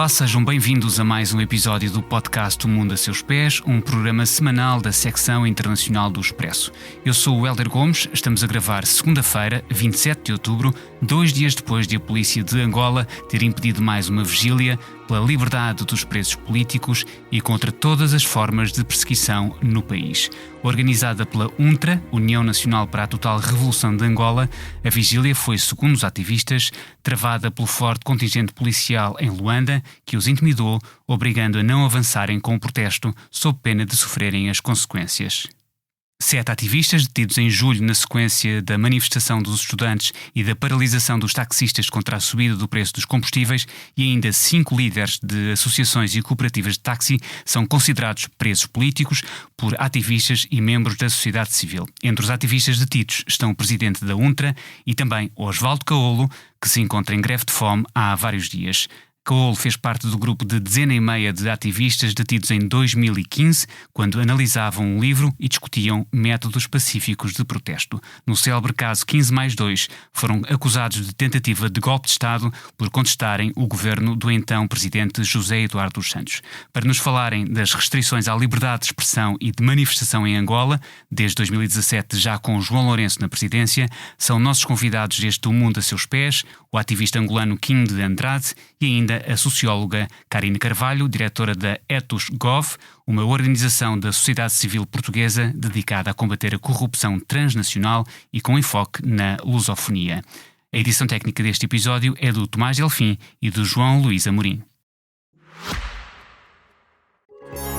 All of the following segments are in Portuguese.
Olá, sejam bem-vindos a mais um episódio do podcast O Mundo a Seus Pés, um programa semanal da secção internacional do Expresso. Eu sou o Hélder Gomes, estamos a gravar segunda-feira, 27 de outubro, 2 dias depois de a polícia de Angola ter impedido mais uma vigília pela liberdade dos presos políticos e contra todas as formas de perseguição no país. Organizada pela UNTRA, União Nacional para a Total Revolução de Angola, a vigília foi, segundo os ativistas, travada pelo forte contingente policial em Luanda, que os intimidou, obrigando a não avançarem com o protesto, sob pena de sofrerem as consequências. 7 ativistas detidos em julho na sequência da manifestação dos estudantes e da paralisação dos taxistas contra a subida do preço dos combustíveis e ainda 5 líderes de associações e cooperativas de táxi são considerados presos políticos por ativistas e membros da sociedade civil. Entre os ativistas detidos estão o presidente da UNTRA e também Osvaldo Caolo, que se encontra em greve de fome há vários dias. Caolo fez parte do grupo de dezena e meia de ativistas detidos em 2015, quando analisavam um livro e discutiam métodos pacíficos de protesto. No célebre caso 15+2, foram acusados de tentativa de golpe de Estado por contestarem o governo do então presidente José Eduardo dos Santos. Para nos falarem das restrições à liberdade de expressão e de manifestação em Angola, desde 2017 já com João Lourenço na presidência, são nossos convidados deste O Mundo a Seus Pés, o ativista angolano Kim de Andrade e ainda a socióloga Karine Carvalho, diretora da Ethos Gov, uma organização da sociedade civil portuguesa dedicada a combater a corrupção transnacional e com enfoque na lusofonia. A edição técnica deste episódio é do Tomás Delfim e do João Luís Amorim.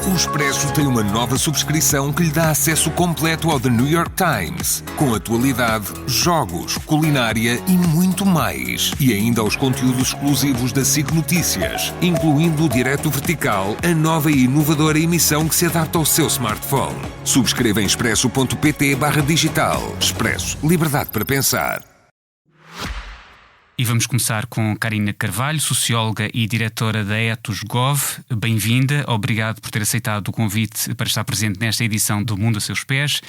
O Expresso tem uma nova subscrição que lhe dá acesso completo ao The New York Times, com atualidade, jogos, culinária e muito mais. E ainda aos conteúdos exclusivos da SIC Notícias, incluindo o Direto Vertical, a nova e inovadora emissão que se adapta ao seu smartphone. Subscreva em expresso.pt/digital. Expresso. Liberdade para pensar. E vamos começar com Karine Carvalho, socióloga e diretora da Ethos Gov. Bem-vinda, obrigado por ter aceitado o convite para estar presente nesta edição do Mundo a Seus Pés.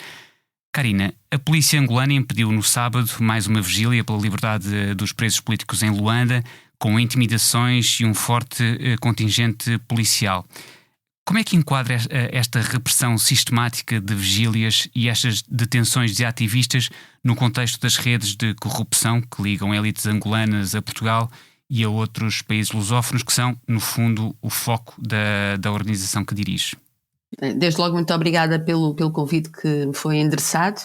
Karina, a polícia angolana impediu no sábado mais uma vigília pela liberdade dos presos políticos em Luanda, com intimidações e um forte contingente policial. Como é que enquadra esta repressão sistemática de vigílias e estas detenções de ativistas no contexto das redes de corrupção que ligam elites angolanas a Portugal e a outros países lusófonos, que são, no fundo, o foco da organização que dirige? Desde logo, muito obrigada pelo convite que me foi endereçado.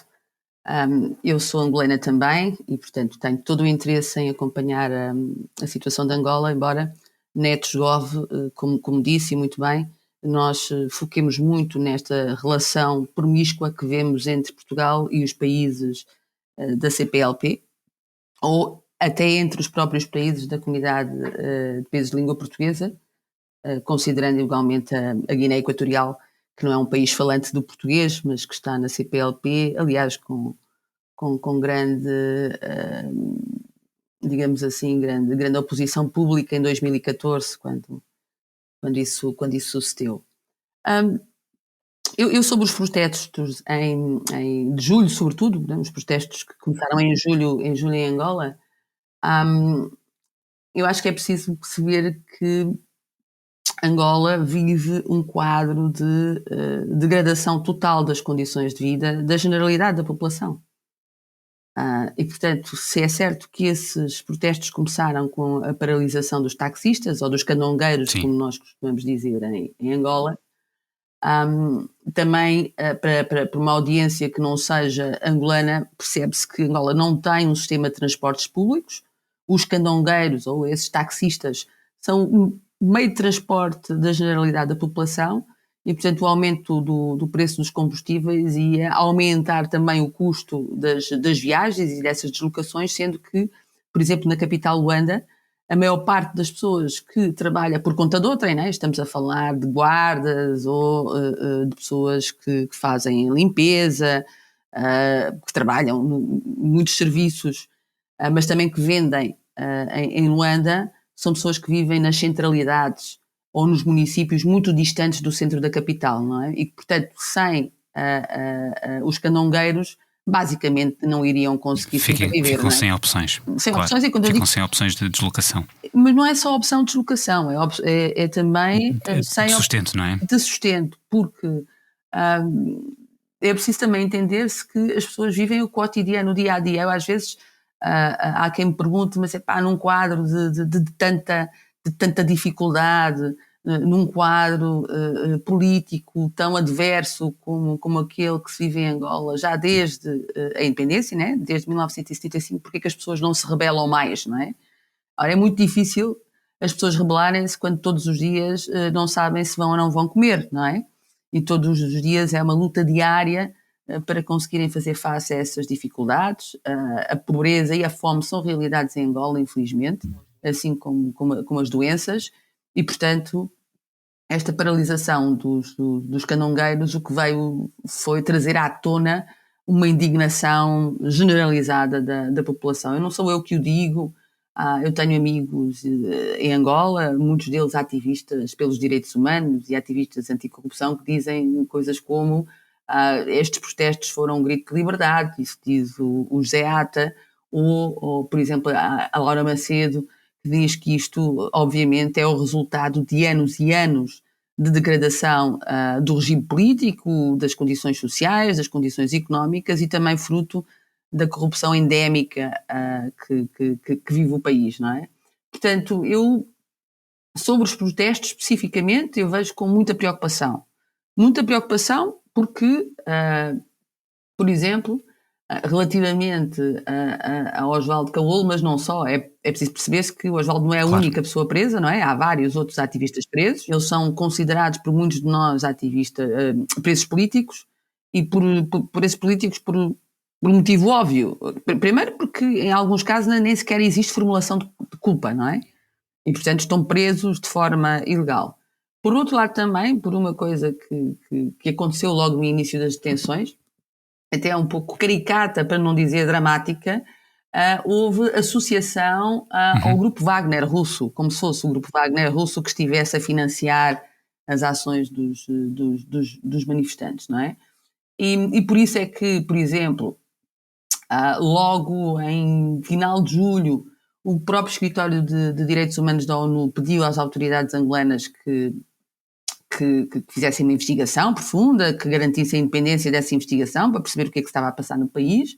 Eu sou angolana também e, portanto, tenho todo o interesse em acompanhar a situação de Angola, embora na Ethos Gov, como disse e muito bem, nós foquemos muito nesta relação promíscua que vemos entre Portugal e os países da CPLP, ou até entre os próprios países da comunidade de países de língua portuguesa, considerando igualmente a Guiné Equatorial, que não é um país falante do português, mas que está na CPLP, aliás, com grande, digamos assim, grande oposição pública em 2014, quando isso sucedeu. Eu sobre os protestos de julho, sobretudo, os protestos que começaram em julho em Angola, eu acho que é preciso perceber que Angola vive um quadro de degradação total das condições de vida da generalidade da população. E, portanto, se é certo que esses protestos começaram com a paralisação dos taxistas, ou dos candongueiros, Sim. Como nós costumamos dizer em Angola, também para uma audiência que não seja angolana, percebe-se que Angola não tem um sistema de transportes públicos. Os candongueiros, ou esses taxistas, são um meio de transporte da generalidade da população, e, portanto, o aumento do preço dos combustíveis ia aumentar também o custo das viagens e dessas deslocações, sendo que, por exemplo, na capital Luanda, a maior parte das pessoas que trabalha por conta de outrem, né? Estamos a falar de guardas ou de pessoas que fazem limpeza, que trabalham muitos serviços, mas também que vendem em Luanda, são pessoas que vivem nas centralidades ou nos municípios muito distantes do centro da capital, não é? E que, portanto, sem os candongueiros, basicamente não iriam conseguir sobreviver. Ficam sem opções. Sem opções, e quando eu ficam digo, sem opções de deslocação. mas não é só a opção de deslocação, é também sem De sustento, não é? de sustento, porque é preciso também entender-se que as pessoas vivem o cotidiano, o dia a dia. Eu, às vezes, há quem me pergunte, mas num quadro de tanta dificuldade, num quadro político tão adverso como aquele que se vive em Angola, já desde a independência, né? Desde 1975, porque é que as pessoas não se rebelam mais, não é? Ora, é muito difícil as pessoas rebelarem-se quando todos os dias não sabem se vão ou não vão comer, não é? E todos os dias é uma luta diária para conseguirem fazer face a essas dificuldades. A pobreza e a fome são realidades em Angola, infelizmente, assim como as doenças, e, portanto, esta paralisação dos canongueiros o que veio foi trazer à tona uma indignação generalizada da população. Eu não sou eu que o digo, eu tenho amigos em Angola, muitos deles ativistas pelos direitos humanos e ativistas anticorrupção, que dizem coisas como estes protestos foram um grito de liberdade, isso diz o José Ata, ou, por exemplo, a Laura Macedo, que diz que isto, obviamente, é o resultado de anos e anos de degradação do regime político, das condições sociais, das condições económicas e também fruto da corrupção endémica que vive o país, não é? Portanto, sobre os protestos especificamente, eu vejo com muita preocupação. Muita preocupação porque, por exemplo, relativamente a Osvaldo Caolo, mas não só, é preciso perceber-se que o Osvaldo não é a única pessoa presa, não é? Há vários outros ativistas presos, eles são considerados por muitos de nós ativistas, presos políticos, e por esses políticos por um motivo óbvio. Primeiro porque em alguns casos nem sequer existe formulação de culpa, não é? E portanto estão presos de forma ilegal. Por outro lado também, por uma coisa que aconteceu logo no início das detenções, até um pouco caricata, para não dizer dramática, houve associação ao grupo Wagner russo, como se fosse o grupo Wagner russo que estivesse a financiar as ações dos manifestantes, não é? E por isso é que, por exemplo, logo em final de julho, o próprio Escritório de Direitos Humanos da ONU pediu às autoridades angolanas que fizessem uma investigação profunda, que garantisse a independência dessa investigação para perceber o que é que estava a passar no país.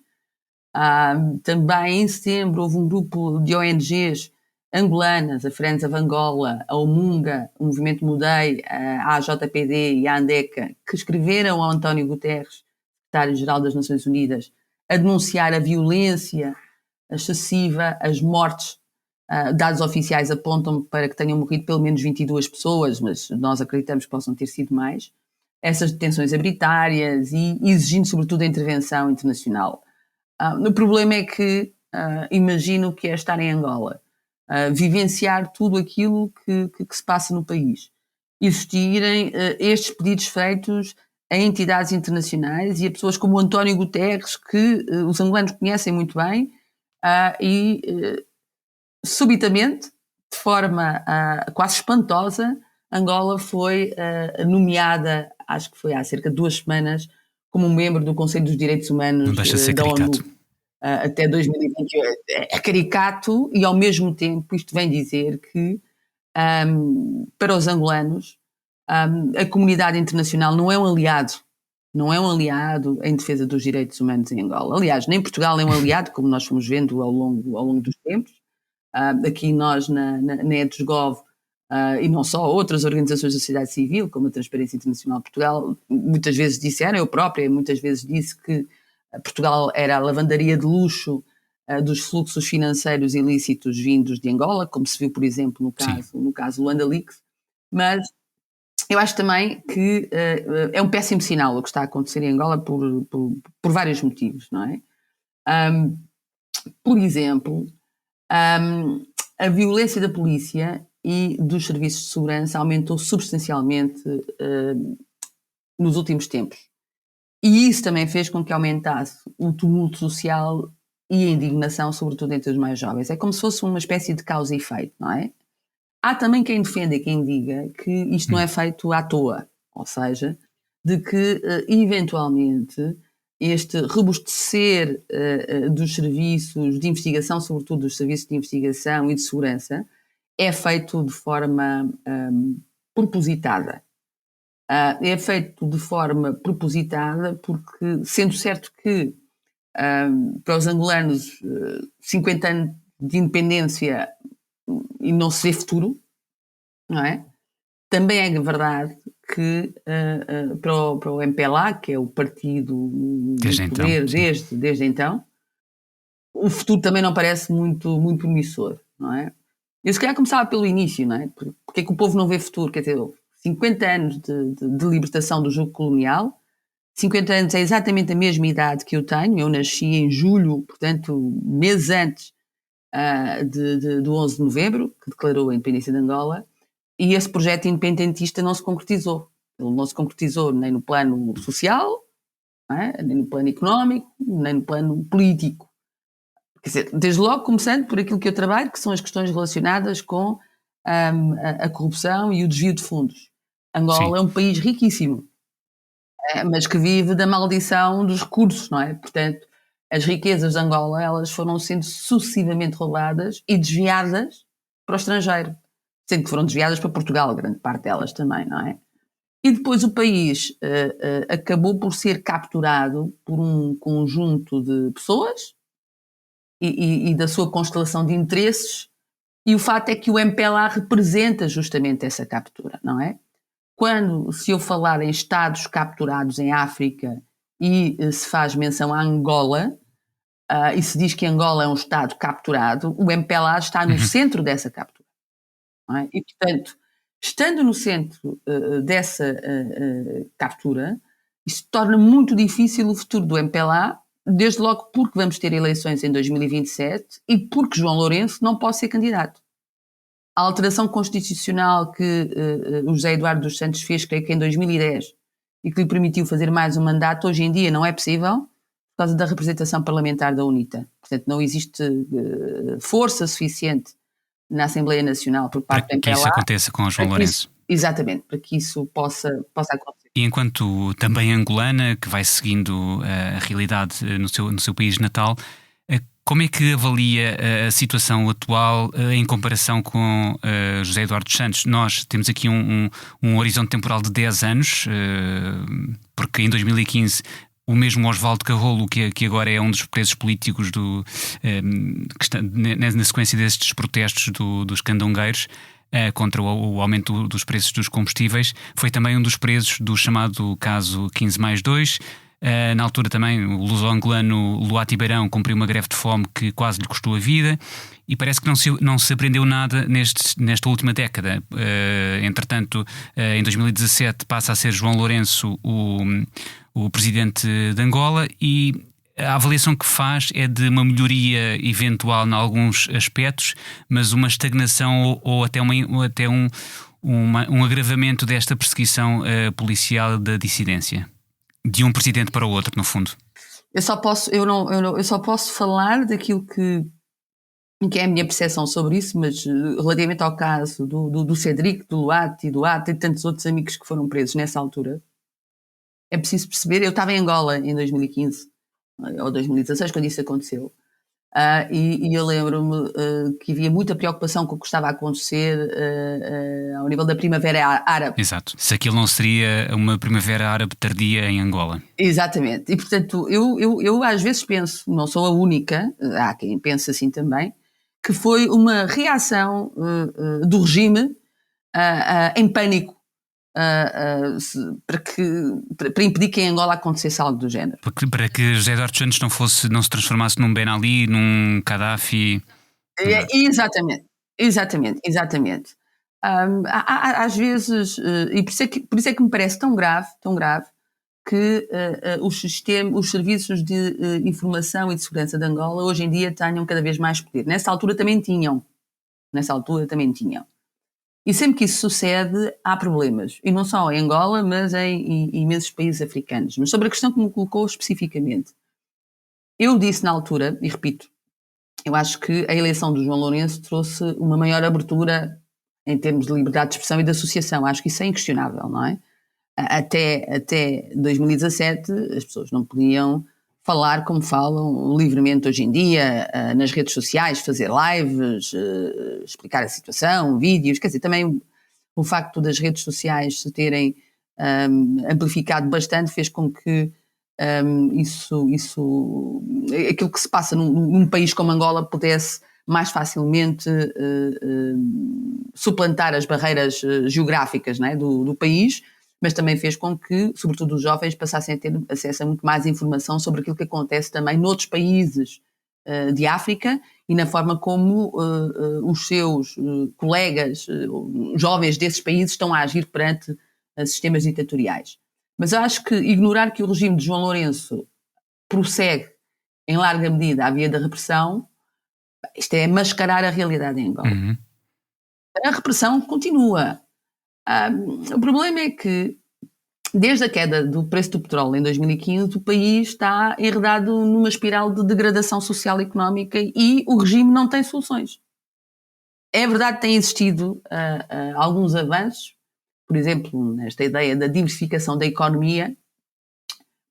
Também em setembro houve um grupo de ONGs angolanas, a Friends of Angola, a Omunga, o Movimento Mudei, a AJPD e a Andeca, que escreveram ao António Guterres, secretário-geral das Nações Unidas, a denunciar a violência excessiva, as mortes. Dados oficiais apontam para que tenham morrido pelo menos 22 pessoas, mas nós acreditamos que possam ter sido mais. Essas detenções arbitrárias e exigindo sobretudo a intervenção internacional. O problema é que imagino que é estar em Angola, vivenciar tudo aquilo que se passa no país, existirem estes pedidos feitos a entidades internacionais e a pessoas como o António Guterres, que os angolanos conhecem muito bem, subitamente, de forma quase espantosa, Angola foi nomeada, acho que foi há cerca de 2 semanas, como membro do Conselho dos Direitos Humanos da ONU até 2028. É caricato e, ao mesmo tempo, isto vem dizer que, para os angolanos, a comunidade internacional não é um aliado em defesa dos direitos humanos em Angola. Aliás, nem Portugal é um aliado, como nós fomos vendo ao longo dos tempos. Aqui nós na EDESGOV e não só, outras organizações da sociedade civil, como a Transparência Internacional de Portugal, muitas vezes disseram, eu própria muitas vezes disse que Portugal era a lavandaria de luxo dos fluxos financeiros ilícitos vindos de Angola, como se viu, por exemplo, no caso Luanda Leaks, mas eu acho também que é um péssimo sinal o que está a acontecer em Angola por vários motivos, não é? Por exemplo, a violência da polícia e dos serviços de segurança aumentou substancialmente nos últimos tempos. E isso também fez com que aumentasse o tumulto social e a indignação, sobretudo entre os mais jovens. É como se fosse uma espécie de causa e efeito, não é? Há também quem defenda e quem diga que isto não é feito à toa, ou seja, de que eventualmente este robustecer dos serviços de investigação, sobretudo dos serviços de investigação e de segurança, é feito de forma propositada. É feito de forma propositada porque, sendo certo que para os angolanos 50 anos de independência e não se vê futuro, não é? Também é verdade que para o MPLA, que é o partido Desde do poder então, desde então, o futuro também não parece muito, muito promissor, não é? Eu se calhar começava pelo início, não é? Porque é que o povo não vê futuro? Quer dizer, 50 anos de libertação do jugo colonial, 50 anos é exatamente a mesma idade que eu tenho, eu nasci em julho, portanto, meses antes do 11 de novembro, que declarou a independência de Angola, e esse projeto independentista não se concretizou. Ele não se concretizou nem no plano social, não é? Nem no plano económico, nem no plano político. Quer dizer, desde logo começando por aquilo que eu trabalho, que são as questões relacionadas com a corrupção e o desvio de fundos. Angola é um país riquíssimo, mas que vive da maldição dos recursos, não é? Portanto, as riquezas de Angola, elas foram sendo sucessivamente roubadas e desviadas para o estrangeiro, sendo que foram desviadas para Portugal, grande parte delas também, não é? E depois o país acabou por ser capturado por um conjunto de pessoas e da sua constelação de interesses, e o facto é que o MPLA representa justamente essa captura, não é? Quando se eu falar em Estados capturados em África e se faz menção a Angola, e se diz que Angola é um Estado capturado, o MPLA está no centro dessa captura. Não é? E, portanto, estando no centro dessa captura, isso torna muito difícil o futuro do MPLA, desde logo porque vamos ter eleições em 2027 e porque João Lourenço não pode ser candidato. A alteração constitucional que o José Eduardo dos Santos fez, creio que em 2010, e que lhe permitiu fazer mais um mandato, hoje em dia não é possível por causa da representação parlamentar da UNITA. Portanto, não existe força suficiente na Assembleia Nacional por parte para do que MPLA. isso aconteça com o João Lourenço. Exatamente, para que isso possa acontecer. E enquanto também angolana, que vai seguindo a realidade no seu país natal, como é que avalia a situação atual em comparação com José Eduardo dos Santos? Nós temos aqui um horizonte temporal de 10 anos, porque em 2015 o mesmo Osvaldo Carrolo, que agora é um dos presos políticos que está na sequência destes protestos dos candongueiros, contra o aumento dos preços dos combustíveis, foi também um dos presos do chamado caso 15+2. Na altura também o luso-angolano Luati Beirão cumpriu uma greve de fome que quase lhe custou a vida, e parece que não se aprendeu nada nesta última década. Entretanto, em 2017 passa a ser João Lourenço o presidente de Angola, e a avaliação que faz é de uma melhoria eventual em alguns aspectos, mas uma estagnação ou até um agravamento desta perseguição policial da dissidência. De um presidente para o outro, no fundo. Eu só posso falar daquilo que é a minha percepção sobre isso, mas relativamente ao caso do Cedric, do Luati, do Ata e tantos outros amigos que foram presos nessa altura, é preciso perceber. Eu estava em Angola em 2015 ou 2016 quando isso aconteceu, e eu lembro-me que havia muita preocupação com o que estava a acontecer ao nível da Primavera Árabe. Exato. Se aquilo não seria uma Primavera Árabe tardia em Angola. Exatamente. E portanto eu às vezes penso, não sou a única, há quem pense assim também, que foi uma reação do regime em pânico para impedir que em Angola acontecesse algo do género. Para que José Eduardo Santos não se transformasse num Ben Ali, num Gaddafi. Exatamente. Às vezes, e por isso é que me parece tão grave, que os serviços de informação e de segurança de Angola hoje em dia tenham cada vez mais poder. Nessa altura também tinham. E sempre que isso sucede, há problemas. E não só em Angola, mas em imensos países africanos. Mas sobre a questão que me colocou especificamente, eu disse na altura, e repito, eu acho que a eleição do João Lourenço trouxe uma maior abertura em termos de liberdade de expressão e de associação. Acho que isso é inquestionável, não é? Até 2017 as pessoas não podiam falar como falam livremente hoje em dia, nas redes sociais, fazer lives, explicar a situação, vídeos, quer dizer, também o facto das redes sociais se terem amplificado bastante fez com que aquilo que se passa num país como Angola pudesse mais facilmente suplantar as barreiras geográficas, não é, do país, mas também fez com que, sobretudo os jovens, passassem a ter acesso a muito mais informação sobre aquilo que acontece também noutros países de África e na forma como os seus colegas jovens desses países estão a agir perante sistemas ditatoriais. Mas eu acho que ignorar que o regime de João Lourenço prossegue em larga medida a via da repressão, isto é mascarar a realidade em Angola. Uhum. A repressão continua. O problema é que, desde a queda do preço do petróleo em 2015, o país está enredado numa espiral de degradação social e económica e o regime não tem soluções. É verdade que têm existido alguns avanços, por exemplo, nesta ideia da diversificação da economia,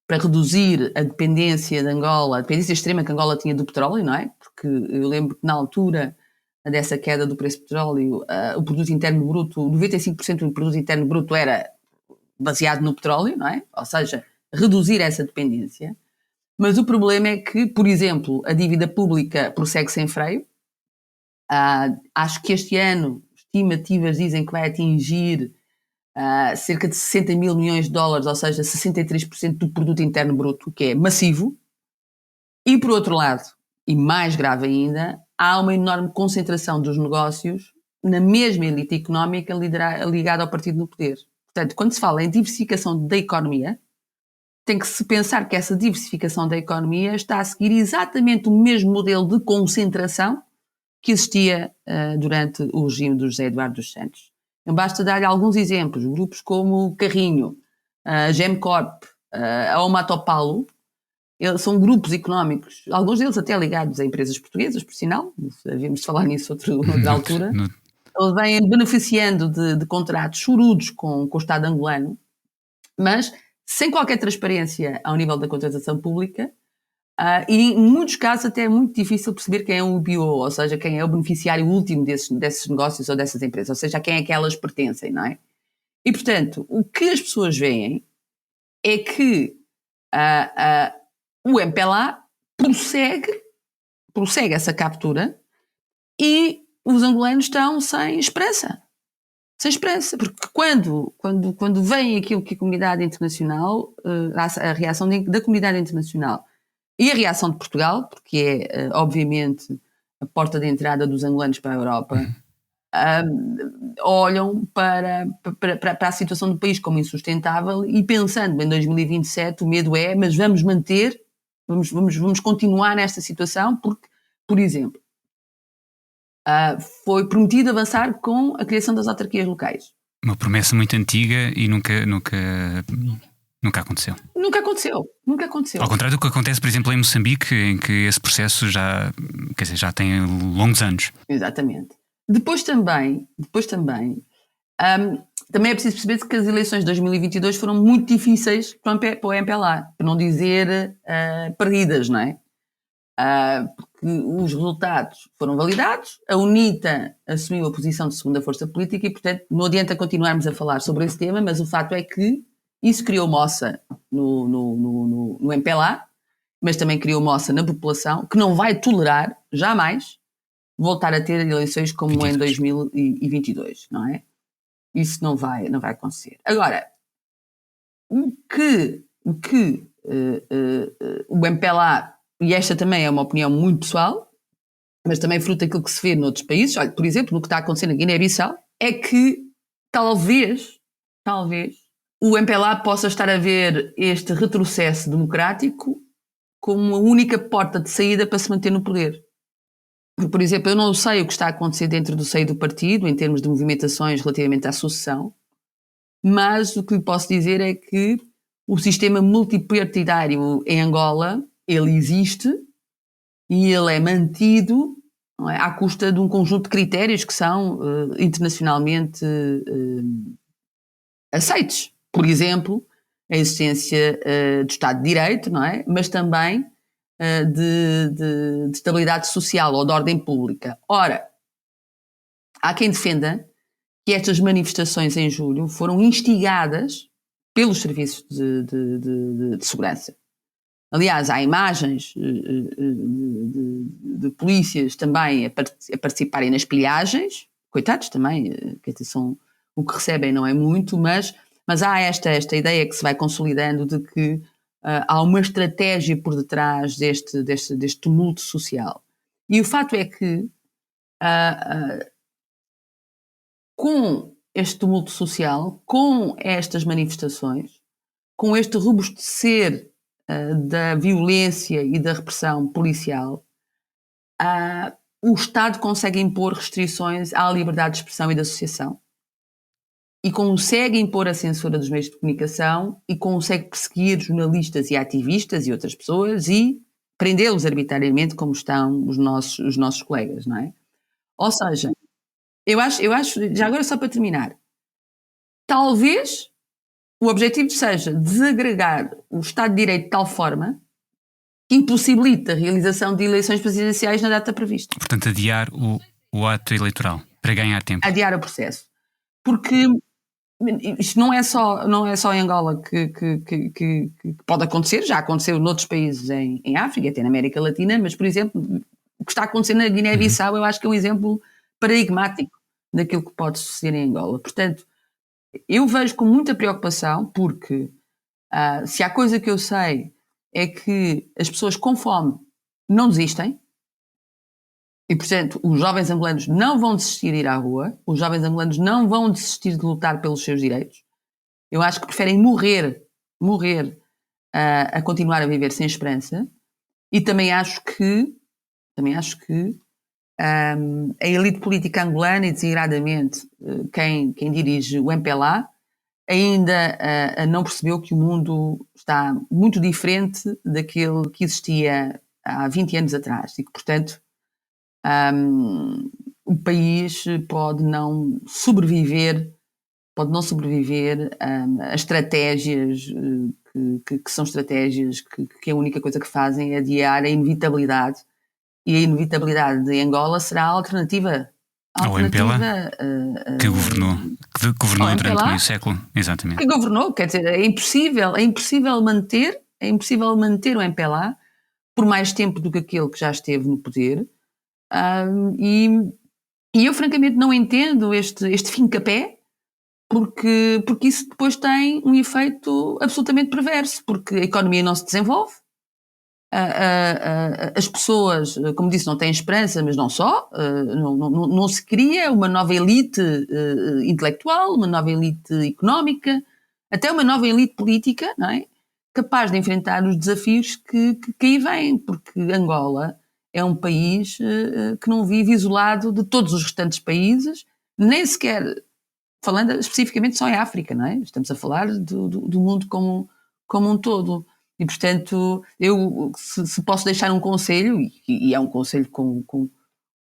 para reduzir a dependência de Angola, a dependência extrema que Angola tinha do petróleo, não é? Porque eu lembro que na altura dessa queda do preço do petróleo, o produto interno bruto, 95% do produto interno bruto era baseado no petróleo, não é? Ou seja, reduzir essa dependência. Mas o problema é que, por exemplo, a dívida pública prossegue sem freio. Acho que este ano, estimativas dizem que vai atingir cerca de 60 mil milhões de dólares, ou seja, 63% do produto interno bruto, o que é massivo. E, por outro lado, e mais grave ainda, há uma enorme concentração dos negócios na mesma elite económica ligada ao partido no poder. Portanto, quando se fala em diversificação da economia, tem que se pensar que essa diversificação da economia está a seguir exatamente o mesmo modelo de concentração que existia durante o regime do José Eduardo dos Santos. Basta dar-lhe alguns exemplos. Grupos como o Carrinho, a Gemcorp, a Omatopalo, são grupos económicos, alguns deles até ligados a empresas portuguesas, por sinal, havíamos de falar nisso outra altura. Eles vêm beneficiando de contratos chorudos com o Estado angolano, mas sem qualquer transparência ao nível da contratação pública, e em muitos casos até é muito difícil perceber quem é o BO, ou seja, quem é o beneficiário último desses negócios ou dessas empresas, ou seja, a quem é que elas pertencem, não é? E, portanto, o que as pessoas veem é que o MPLA prossegue essa captura e os angolanos estão sem esperança. Sem esperança, porque quando vem aquilo que a comunidade internacional, a reação da comunidade internacional e a reação de Portugal, porque é, obviamente, a porta de entrada dos angolanos para a Europa, olham para a situação do país como insustentável e pensando em 2027, o medo é, mas vamos manter, vamos continuar nesta situação, porque, por exemplo, foi prometido avançar com a criação das autarquias locais. Uma promessa muito antiga e nunca aconteceu. Nunca aconteceu. Ao contrário do que acontece, por exemplo, em Moçambique, em que esse processo já tem longos anos. Exatamente. Depois também é preciso perceber que as eleições de 2022 foram muito difíceis para o MPLA, para não dizer perdidas, não é? Porque os resultados foram validados, a UNITA assumiu a posição de segunda força política e, portanto, não adianta continuarmos a falar sobre esse tema, mas o fato é que isso criou moça no MPLA, mas também criou moça na população, que não vai tolerar, jamais, voltar a ter eleições como 22. Em 2022, não é? Isso não vai acontecer. Agora, o que o MPLA, e esta também é uma opinião muito pessoal, mas também fruto daquilo que se vê noutros países, olha, por exemplo, no que está acontecendo na Guiné-Bissau, é que talvez o MPLA possa estar a ver este retrocesso democrático como a única porta de saída para se manter no poder. Porque, por exemplo, eu não sei o que está a acontecer dentro do seio do partido, em termos de movimentações relativamente à sucessão, mas o que lhe posso dizer é que o sistema multipartidário em Angola, ele existe e ele é mantido, não é, à custa de um conjunto de critérios que são internacionalmente aceitos. por exemplo, a existência do Estado de Direito, não é? Mas também de estabilidade social ou de ordem pública. Ora, há quem defenda que estas manifestações em julho foram instigadas pelos serviços de segurança. Aliás, há imagens de polícias também a participarem nas pilhagens, coitados também, que o que recebem não é muito, mas há esta ideia que se vai consolidando de que há uma estratégia por detrás deste tumulto social. E o fato é que com este tumulto social, com estas manifestações, com este robustecer da violência e da repressão policial, o Estado consegue impor restrições à liberdade de expressão e de associação e consegue impor a censura dos meios de comunicação e consegue perseguir jornalistas e ativistas e outras pessoas e prendê-los arbitrariamente, como estão os nossos colegas, não é? Ou seja, eu acho, já agora só para terminar, talvez o objetivo seja desagregar o Estado de Direito de tal forma que impossibilita a realização de eleições presidenciais na data prevista. Portanto, adiar o ato eleitoral para ganhar tempo. Adiar o processo. Porque isto não é só em Angola que pode acontecer, já aconteceu noutros países em África, até na América Latina, mas, por exemplo, o que está acontecendo na Guiné-Bissau eu acho que é um exemplo paradigmático daquilo que pode suceder em Angola. Portanto, eu vejo com muita preocupação porque se há coisa que eu sei é que as pessoas com fome não desistem e, portanto, os jovens angolanos não vão desistir de ir à rua, os jovens angolanos não vão desistir de lutar pelos seus direitos. Eu acho que preferem morrer a continuar a viver sem esperança e também acho que a elite política angolana e, desigradamente, quem dirige o MPLA, ainda não percebeu que o mundo está muito diferente daquele que existia há 20 anos atrás e que, portanto, o país pode não sobreviver a estratégias que são estratégias que a única coisa que fazem é adiar a inevitabilidade. E a inevitabilidade de Angola será a alternativa ao MPLA, que governou durante meio século. Exatamente. Que governou, quer dizer, é impossível manter o MPLA por mais tempo do que aquele que já esteve no poder. E eu francamente não entendo este fincapé, porque isso depois tem um efeito absolutamente perverso, porque a economia não se desenvolve. As pessoas, como disse, não têm esperança, mas não só, não se cria uma nova elite intelectual, uma nova elite económica, até uma nova elite política, não é? Capaz de enfrentar os desafios que aí vêm, porque Angola é um país que não vive isolado de todos os restantes países, nem sequer falando especificamente só em África, não é? Estamos a falar do mundo como um todo. E, portanto, eu, se posso deixar um conselho, e é um conselho como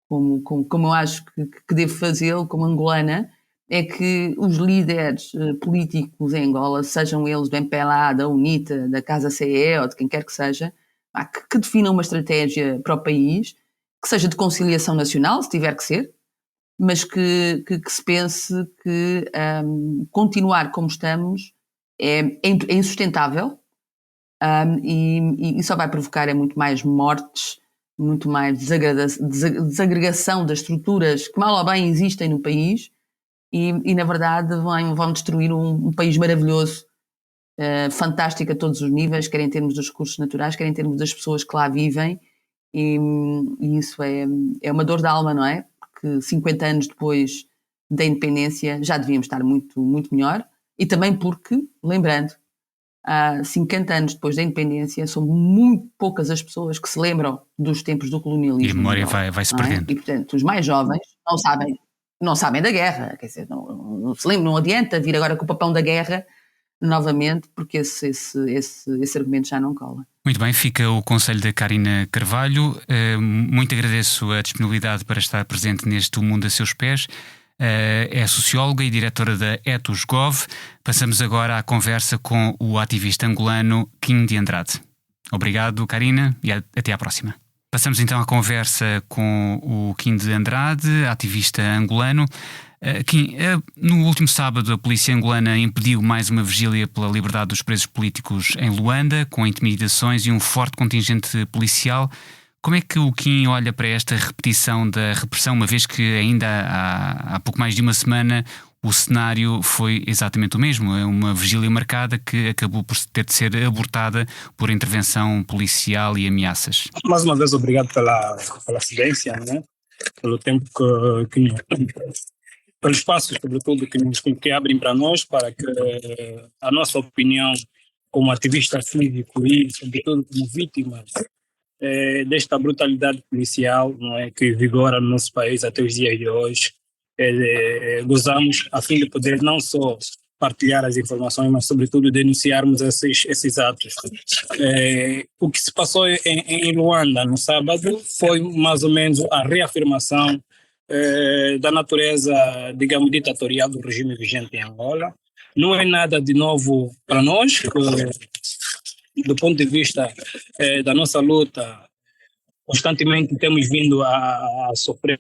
eu acho que devo fazê-lo, como angolana, é que os líderes políticos em Angola, sejam eles do MPLA, da UNITA, da Casa CE ou de quem quer que seja, que definam uma estratégia para o país, que seja de conciliação nacional, se tiver que ser, mas que se pense que continuar como estamos é insustentável. E só vai provocar muito mais mortes, muito mais desagregação das estruturas que mal ou bem existem no país e na verdade vão destruir um país maravilhoso, fantástico a todos os níveis, quer em termos dos recursos naturais, quer em termos das pessoas que lá vivem e isso é uma dor da alma, não é? Porque 50 anos depois da independência já devíamos estar muito, muito melhor e também porque, lembrando, 50 anos depois da independência, são muito poucas as pessoas que se lembram dos tempos do colonialismo. E a memória vai-se perdendo. E, portanto, os mais jovens não sabem da guerra. Quer dizer, não se lembram, não adianta vir agora com o papão da guerra novamente, porque esse argumento já não cola. Muito bem, fica o conselho da Karina Carvalho. Muito agradeço a disponibilidade para estar presente neste O Mundo a Seus Pés. É socióloga e diretora da Ethos.gov. Passamos agora à conversa com o ativista angolano Kim de Andrade. Obrigado, Karina, e até à próxima. Passamos então à conversa com o Kim de Andrade, ativista angolano. Kim, no último sábado a polícia angolana impediu mais uma vigília pela liberdade dos presos políticos em Luanda, com intimidações e um forte contingente policial. Como é que o Kim olha para esta repetição da repressão, uma vez que ainda há pouco mais de uma semana o cenário foi exatamente o mesmo? É uma vigília marcada que acabou por ter de ser abortada por intervenção policial e ameaças. Mais uma vez, obrigado pela cedência, né? Pelo tempo pelo espaço, sobretudo, que abrem para nós, para que a nossa opinião como ativista cívico e, sobretudo, como vítima desta brutalidade policial, não é, que vigora no nosso país até os dias de hoje, gozamos a fim de poder não só partilhar as informações, mas sobretudo denunciarmos esses atos. O que se passou em Luanda no sábado foi mais ou menos a reafirmação da natureza, digamos, ditatorial do regime vigente em Angola. Não é nada de novo para nós, do ponto de vista da nossa luta, constantemente temos vindo a sofrer.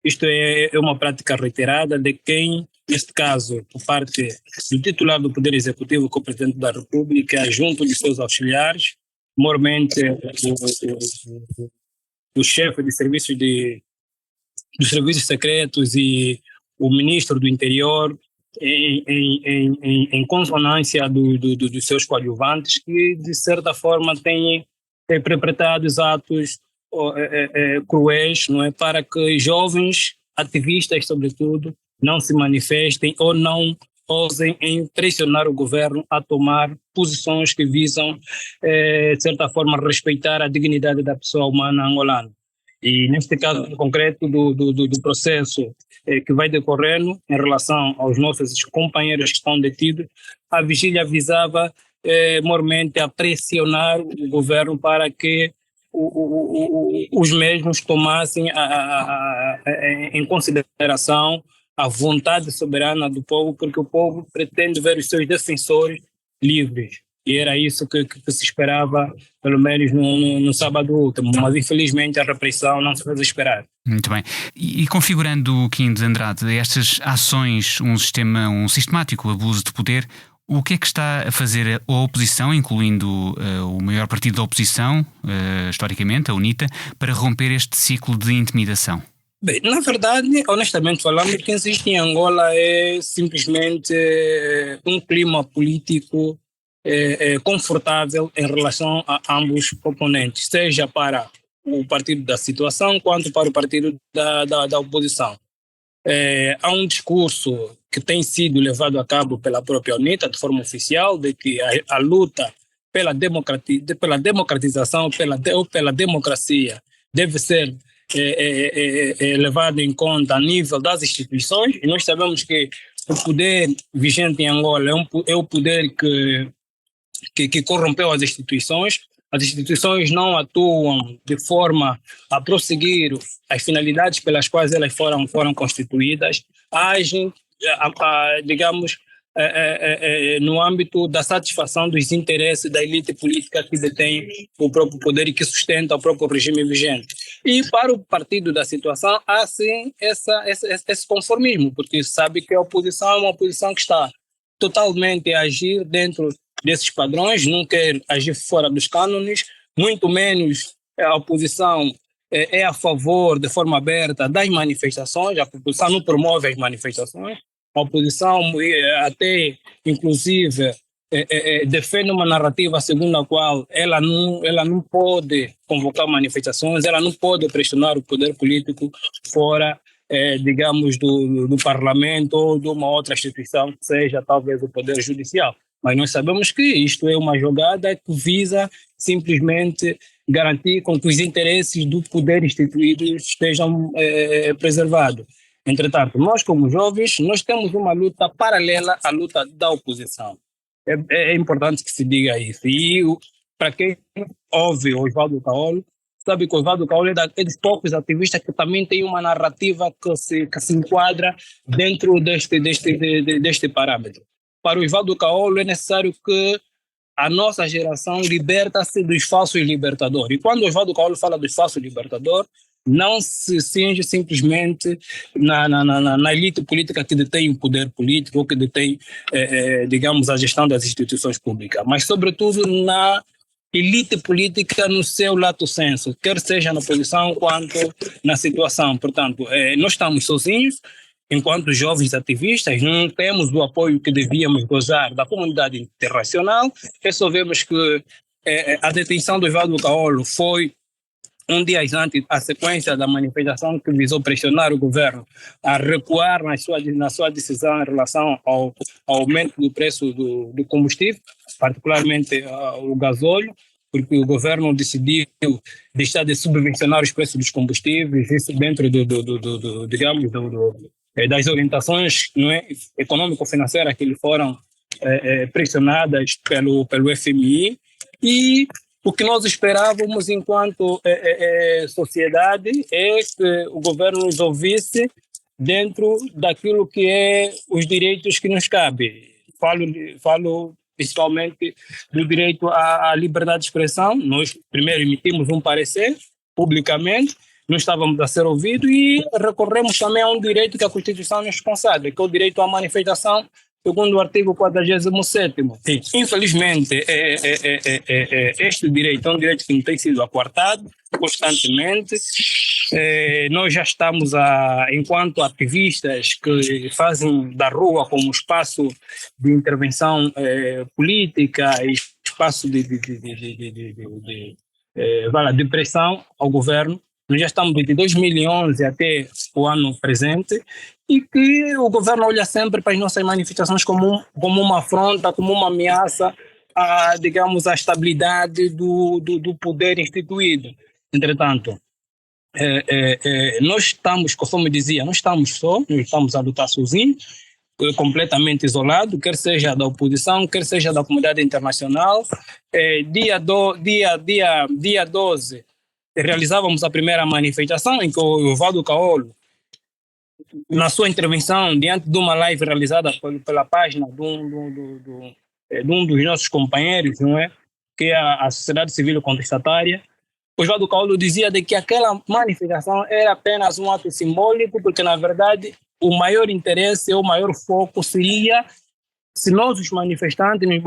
Isto é uma prática reiterada de quem, neste caso, por parte do titular do Poder Executivo, que é o Presidente da República, junto de seus auxiliares, mormente o chefe de serviços dos serviços secretos e o ministro do Interior, em consonância dos seus coadjuvantes, que, de certa forma, têm perpetrado os atos cruéis, não é, para que jovens ativistas, sobretudo, não se manifestem ou não ousem em pressionar o governo a tomar posições que visam, de certa forma, respeitar a dignidade da pessoa humana angolana. E neste caso em concreto do processo que vai decorrendo em relação aos nossos companheiros que estão detidos, a vigília visava mormente a pressionar o governo para que os mesmos tomassem em consideração a vontade soberana do povo, porque o povo pretende ver os seus defensores livres. E era isso que se esperava, pelo menos no sábado último. Mas, infelizmente, a repressão não se fez esperar. Muito bem. E configurando, Kim de Andrade, estas ações, um sistemático abuso de poder, o que é que está a fazer a oposição, incluindo o maior partido da oposição, historicamente, a UNITA, para romper este ciclo de intimidação? Bem, na verdade, honestamente falando, o que existe em Angola é simplesmente um clima político confortável em relação a ambos oponentes, seja para o partido da situação quanto para o partido da oposição. Há um discurso que tem sido levado a cabo pela própria UNITA de forma oficial de que a luta pela democratização, pela democracia deve ser levada em conta a nível das instituições, e nós sabemos que o poder vigente em Angola é o poder que corrompeu as instituições. As instituições não atuam de forma a prosseguir as finalidades pelas quais elas foram constituídas, agem, digamos, no âmbito da satisfação dos interesses da elite política que detém o próprio poder e que sustenta o próprio regime vigente. E para o partido da situação há sim esse conformismo, porque sabe que a oposição é uma oposição que está totalmente a agir dentro desses padrões, não quer agir fora dos cânones, muito menos a oposição é a favor, de forma aberta, das manifestações. A oposição não promove as manifestações, a oposição até, inclusive, defende uma narrativa segundo a qual ela não pode convocar manifestações, ela não pode pressionar o poder político fora, digamos, do parlamento ou de uma outra instituição, que seja talvez o poder judicial. Mas nós sabemos que isto é uma jogada que visa simplesmente garantir com que os interesses do poder instituído estejam preservados. Entretanto, nós como jovens, nós temos uma luta paralela à luta da oposição. É importante que se diga isso. E para quem ouve Oswaldo Caolo, sabe que o Oswaldo Caollo é dos poucos ativistas que também tem uma narrativa que se enquadra dentro deste parâmetro. Para o Oswaldo Caollo é necessário que a nossa geração liberta-se dos falsos libertadores. E quando o Oswaldo Caollo fala dos falsos libertadores, não se cinge simplesmente na elite política que detém o poder político ou que detém, digamos, a gestão das instituições públicas, mas, sobretudo, na elite política no seu lato sensu, quer seja na posição quanto na situação. Portanto, nós estamos sozinhos, enquanto jovens ativistas, não temos o apoio que devíamos gozar da comunidade internacional. Resolvemos que a detenção do Oswaldo Caollo foi um dia antes, a sequência da manifestação que visou pressionar o governo a recuar na sua decisão em relação ao aumento do preço do combustível, particularmente o gasóleo, porque o governo decidiu deixar de subvencionar os preços dos combustíveis, isso dentro das orientações, não é, econômico-financeiras que lhe foram pressionadas pelo FMI. E o que nós esperávamos enquanto sociedade é que o governo nos ouvisse dentro daquilo que é os direitos que nos cabem. Falo principalmente do direito à liberdade de expressão. Nós primeiro emitimos um parecer publicamente, não estávamos a ser ouvidos e recorremos também a um direito que a Constituição nos concede, que é o direito à manifestação, segundo o artigo 47º. Infelizmente, este direito é um direito que não tem sido aquartado constantemente. Nós já estamos, enquanto ativistas que fazem da rua como espaço de intervenção política, espaço de pressão ao governo, nós já estamos desde 2011 até o ano presente, e que o governo olha sempre para as nossas manifestações como uma afronta, como uma ameaça à, digamos, à estabilidade do poder instituído. Entretanto, nós estamos, conforme eu dizia, não estamos só, nós estamos a lutar sozinhos, completamente isolado, quer seja da oposição, quer seja da comunidade internacional. Dia 12, realizávamos a primeira manifestação em que o Oswaldo Caollo, na sua intervenção, diante de uma live realizada pela página de um dos nossos companheiros, não é? Que é a Sociedade Civil Contestatária, o Oswaldo Caollo dizia de que aquela manifestação era apenas um ato simbólico, porque, na verdade, o maior interesse, o maior foco seria se nós, os manifestantes, nos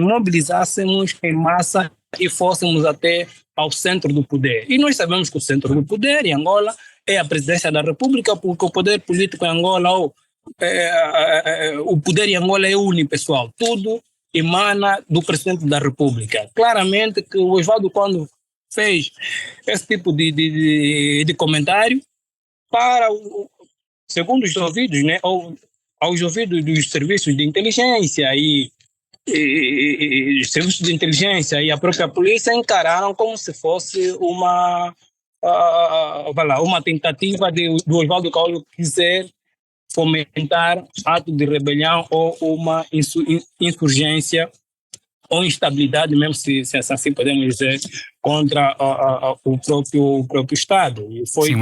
mobilizássemos em massa e fôssemos até ao centro do poder. E nós sabemos que o centro do poder em Angola é a presidência da República, porque o poder político em Angola, o poder em Angola é unipessoal. Tudo emana do presidente da República. Claramente que o Oswaldo, quando fez esse tipo de comentário, segundo os ouvidos, né, aos ouvidos dos serviços de inteligência e os serviços de inteligência e a própria polícia encararam como se fosse uma tentativa do Oswaldo Caollo quiser fomentar ato de rebelião ou uma insurgência ou instabilidade, mesmo se assim podemos dizer, contra o próprio Estado. E foi sim,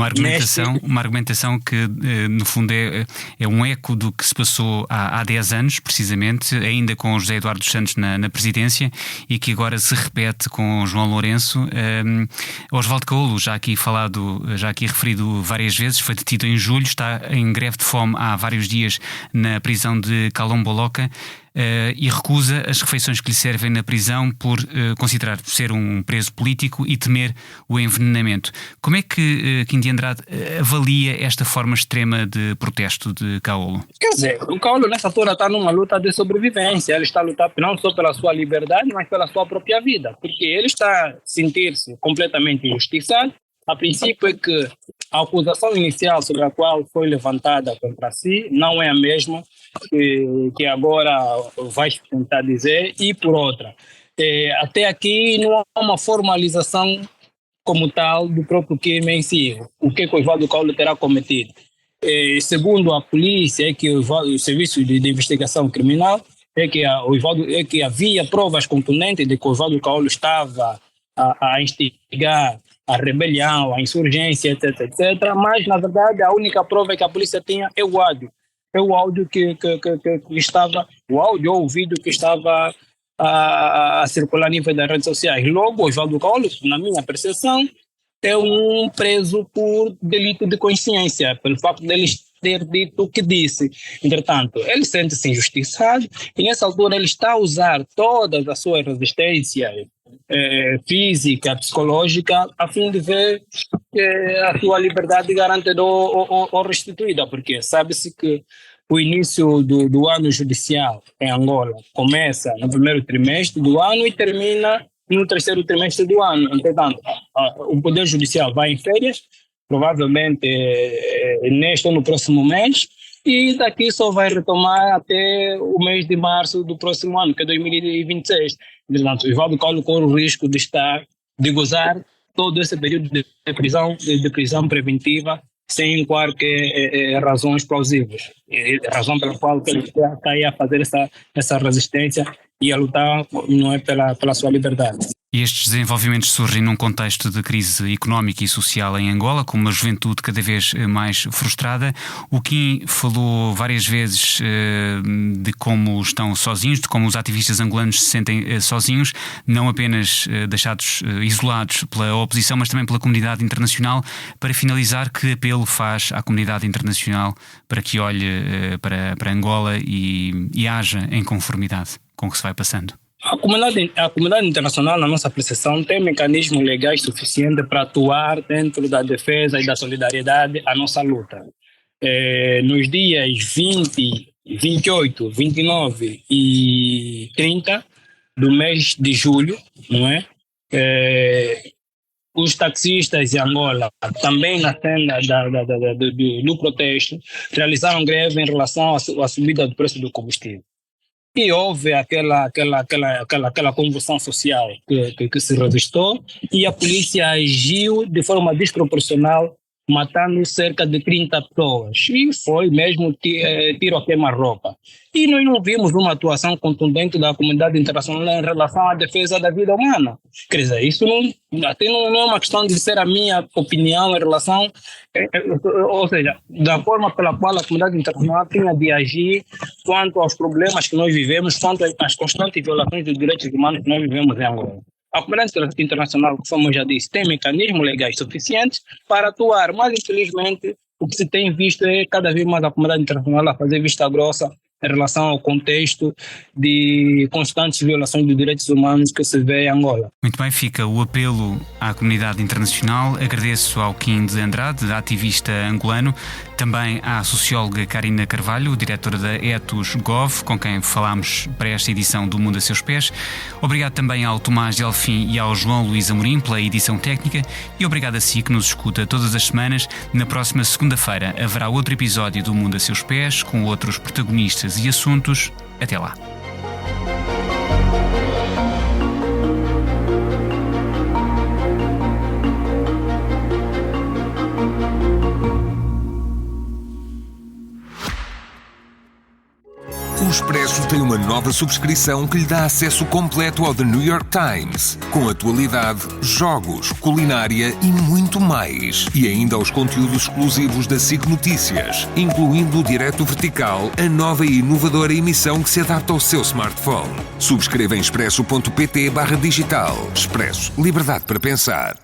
uma argumentação que, no fundo, é um eco do que se passou há 10 anos, precisamente, ainda com José Eduardo dos Santos na presidência, e que agora se repete com João Lourenço. Oswaldo Caollo, já aqui referido várias vezes, foi detido em julho, está em greve de fome há vários dias na prisão de Calombo-Loca, e recusa as refeições que lhe servem na prisão por considerar ser um preso político e temer o envenenamento. Como é que Quim de Andrade avalia esta forma extrema de protesto de Caollo? Quer dizer, o Caollo nessa altura está numa luta de sobrevivência. Ele está a lutar não só pela sua liberdade, mas pela sua própria vida, porque ele está a sentir-se completamente injustiçado. A princípio é que a acusação inicial sobre a qual foi levantada contra si não é a mesma que agora vai tentar dizer, e por outra, até aqui não há uma formalização como tal do próprio crime em si, o que o Oswaldo Caollo terá cometido. Segundo a polícia, o serviço de investigação criminal, é que havia provas contundentes de que o Oswaldo Caollo estava a instigar a rebelião, a insurgência, etc, etc. Mas, na verdade, a única prova que a polícia tinha é o áudio. É o áudio que estava, o áudio ou o vídeo que estava a circular a nível das redes sociais. Logo, Oswaldo Caolo, na minha percepção, é um preso por delito de consciência, pelo facto de ele ter dito o que disse. Entretanto, ele sente-se injustiçado e nessa altura ele está a usar todas as suas resistências física, psicológica, a fim de ver a sua liberdade garantida ou restituída, porque sabe-se que o início do ano judicial em Angola começa no primeiro trimestre do ano e termina no terceiro trimestre do ano. Entretanto, o Poder Judicial vai em férias, provavelmente neste ou no próximo mês, e daqui só vai retomar até o mês de março do próximo ano, que é 2026. Entretanto, Oswaldo Caolo corre o risco de gozar todo esse período de prisão preventiva sem qualquer razões plausíveis. Razão pela qual ele está aí a fazer essa resistência e a lutar não é pela sua liberdade. E estes desenvolvimentos surgem num contexto de crise económica e social em Angola, com uma juventude cada vez mais frustrada. O Kim falou várias vezes de como estão sozinhos, de como os ativistas angolanos se sentem sozinhos, não apenas deixados isolados pela oposição, mas também pela comunidade internacional. Para finalizar, que apelo faz à comunidade internacional para que olhe para Angola e haja em conformidade com o que se vai passando? A comunidade internacional, na nossa percepção, tem mecanismos legais suficientes para atuar dentro da defesa e da solidariedade à nossa luta. Nos dias 20, 28, 29 e 30 do mês de julho, não é? Os taxistas de Angola, também na cena do protesto, realizaram greve em relação à subida do preço do combustível. E houve aquela convulsão social que se registrou e a polícia agiu de forma desproporcional, matando cerca de 30 pessoas. E foi mesmo tiro a queima-roupa. E nós não vimos uma atuação contundente da comunidade internacional em relação à defesa da vida humana. Quer dizer, isso até não é uma questão de ser a minha opinião em relação, ou seja, da forma pela qual a comunidade internacional tinha de agir quanto aos problemas que nós vivemos, quanto às constantes violações dos direitos humanos que nós vivemos em Angola. A comunidade internacional, como eu já disse, tem mecanismos legais suficientes para atuar, mas infelizmente o que se tem visto é cada vez mais a comunidade internacional a fazer vista grossa em relação ao contexto de constantes violações dos direitos humanos que se vê em Angola. Muito bem, fica o apelo à comunidade internacional. Agradeço ao Kim de Andrade, ativista angolano, também à socióloga Karina Carvalho, diretora da Ethos Gov, com quem falámos para esta edição do Mundo a Seus Pés. Obrigado também ao Tomás Delfim e ao João Luís Amorim pela edição técnica e obrigado a si que nos escuta todas as semanas. Na próxima segunda-feira haverá outro episódio do Mundo a Seus Pés com outros protagonistas e assuntos. Até lá. O Expresso tem uma nova subscrição que lhe dá acesso completo ao The New York Times, com atualidade, jogos, culinária e muito mais. E ainda aos conteúdos exclusivos da SIC Notícias, incluindo o Direto Vertical, a nova e inovadora emissão que se adapta ao seu smartphone. Subscreva em expresso.pt/digital. Expresso. Liberdade para pensar.